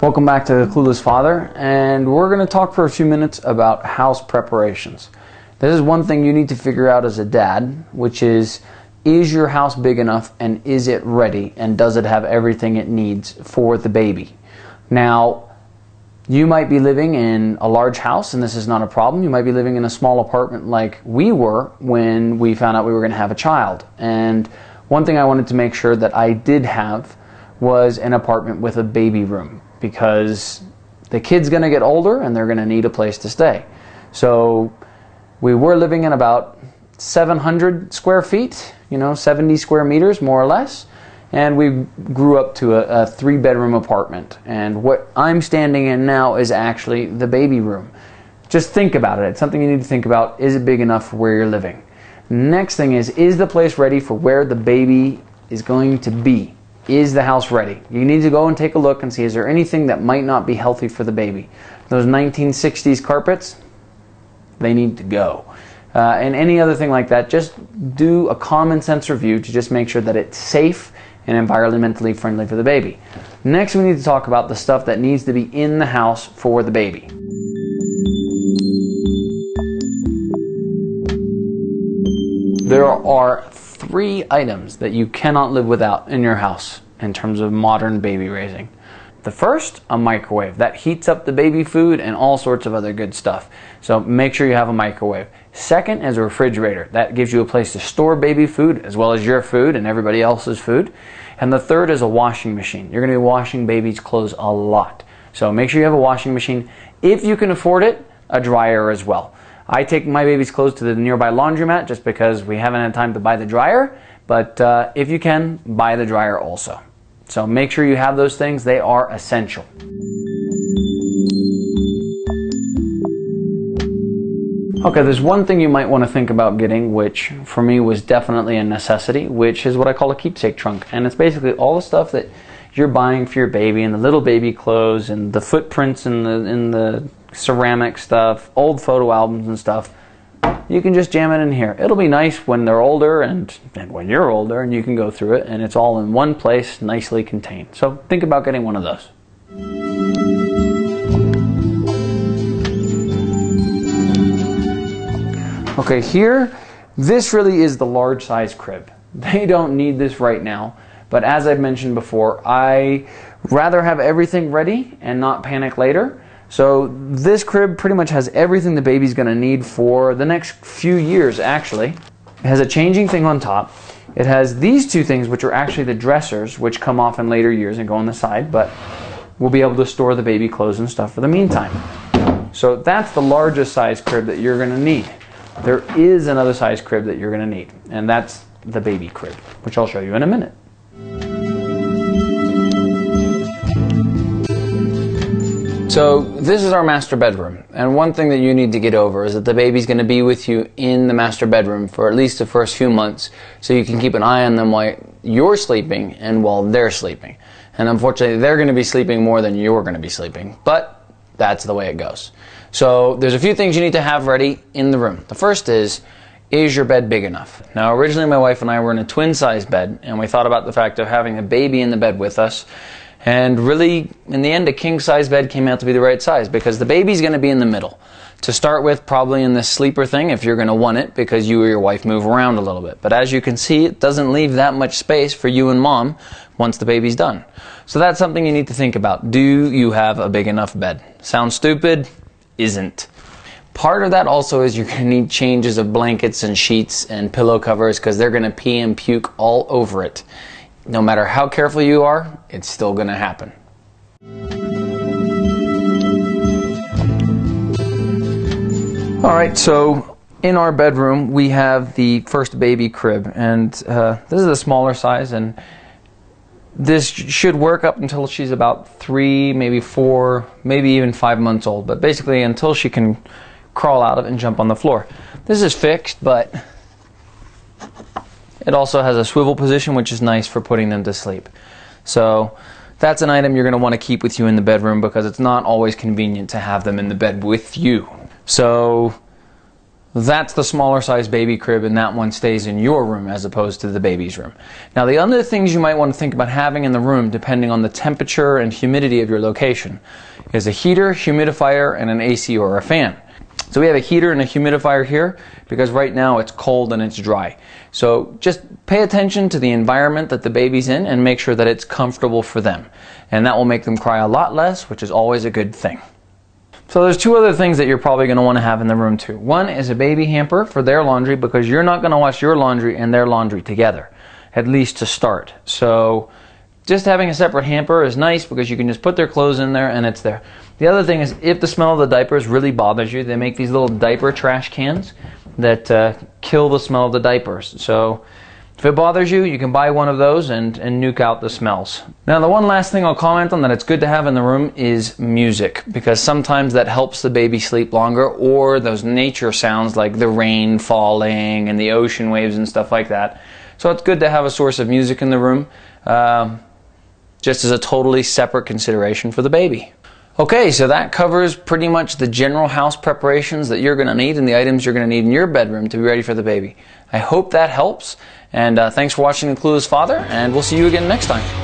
Welcome back to The Clueless Father, and we're going to talk for a few minutes about house preparations. This is one thing you need to figure out as a dad, which is your house big enough and is it ready and does it have everything it needs for the baby? Now, you might be living in a large house and this is not a problem. You might be living in a small apartment like we were when we found out we were going to have a child. And one thing I wanted to make sure that I did have was an apartment with a baby room, because the kid's going to get older and they're going to need a place to stay. So we were living in about 700 square feet, 70 square meters more or less, and we grew up to a 3-bedroom apartment. And what I'm standing in now is actually the baby room. Just think about it. It's something you need to think about. Is it big enough for where you're living? Next thing is the place ready for where the baby is going to be? Is the house ready? You need to go and take a look and see, is there anything that might not be healthy for the baby? Those 1960s carpets, they need to go. And any other thing like that, just do a common sense review to just make sure that it's safe and environmentally friendly for the baby. Next, we need to talk about the stuff that needs to be in the house for the baby. There are 3 items that you cannot live without in your house in terms of modern baby raising. The first, a microwave. That heats up the baby food and all sorts of other good stuff. So make sure you have a microwave. Second is a refrigerator. That gives you a place to store baby food as well as your food and everybody else's food. And the third is a washing machine. You're going to be washing baby's clothes a lot. So make sure you have a washing machine. If you can afford it, a dryer as well. I take my baby's clothes to the nearby laundromat just because we haven't had time to buy the dryer. But if you can, buy the dryer also. So make sure you have those things. They are essential. Okay, there's one thing you might want to think about getting, which for me was definitely a necessity, which is what I call a keepsake trunk. And it's basically all the stuff that you're buying for your baby, and the little baby clothes and the footprints and the ceramic stuff, old photo albums and stuff. You can just jam it in here. It'll be nice when they're older and when you're older, and you can go through it and it's all in one place, nicely contained. So think about getting one of those. Okay, here, this really is the large size crib. They don't need this right now, but as I've mentioned before, I rather have everything ready and not panic later. So this crib pretty much has everything the baby's going to need for the next few years, actually. It has a changing thing on top. It has these 2 things, which are actually the dressers, which come off in later years and go on the side, but we'll be able to store the baby clothes and stuff for the meantime. So that's the largest size crib that you're going to need. There is another size crib that you're going to need, and that's the baby crib, which I'll show you in a minute. So this is our master bedroom, and one thing that you need to get over is that the baby's going to be with you in the master bedroom for at least the first few months, so you can keep an eye on them while you're sleeping and while they're sleeping. And unfortunately, they're going to be sleeping more than you're going to be sleeping, but that's the way it goes. So there's a few things you need to have ready in the room. The first is your bed big enough? Now, originally my wife and I were in a twin-size bed, and we thought about the fact of having a baby in the bed with us. And really, in the end, a king-size bed came out to be the right size, because the baby's going to be in the middle. To start with, probably in this sleeper thing, if you're going to want it, because you or your wife move around a little bit. But as you can see, it doesn't leave that much space for you and mom once the baby's done. So that's something you need to think about. Do you have a big enough bed? Sounds stupid? Isn't. Part of that also is you're going to need changes of blankets and sheets and pillow covers, because they're going to pee and puke all over it. No matter how careful you are, it's still going to happen. Alright, so in our bedroom we have the first baby crib, and this is a smaller size, and this should work up until she's about 3, maybe 4, maybe even 5 months old, but basically until she can crawl out of it and jump on the floor. This is fixed, but it also has a swivel position, which is nice for putting them to sleep. So that's an item you're going to want to keep with you in the bedroom, because it's not always convenient to have them in the bed with you. So That's the smaller size baby crib, and that one stays in your room as opposed to the baby's room. Now, the other things you might want to think about having in the room, depending on the temperature and humidity of your location, is a heater, humidifier, and an AC or a fan. So we have a heater and a humidifier here because right now it's cold and it's dry. So just pay attention to the environment that the baby's in and make sure that it's comfortable for them. And that will make them cry a lot less, which is always a good thing. So there's two other things that you're probably going to want to have in the room too. One is a baby hamper for their laundry, because you're not going to wash your laundry and their laundry together, at least to start. So just having a separate hamper is nice because you can just put their clothes in there and it's there. The other thing is, if the smell of the diapers really bothers you, they make these little diaper trash cans that kill the smell of the diapers. So if it bothers you, you can buy one of those and nuke out the smells. Now, the one last thing I'll comment on that it's good to have in the room is music, because sometimes that helps the baby sleep longer, or those nature sounds like the rain falling and the ocean waves and stuff like that. So it's good to have a source of music in the room, just as a totally separate consideration for the baby. Okay, so that covers pretty much the general house preparations that you're going to need and the items you're going to need in your bedroom to be ready for the baby. I hope that helps, and thanks for watching The Clueless Father, and we'll see you again next time.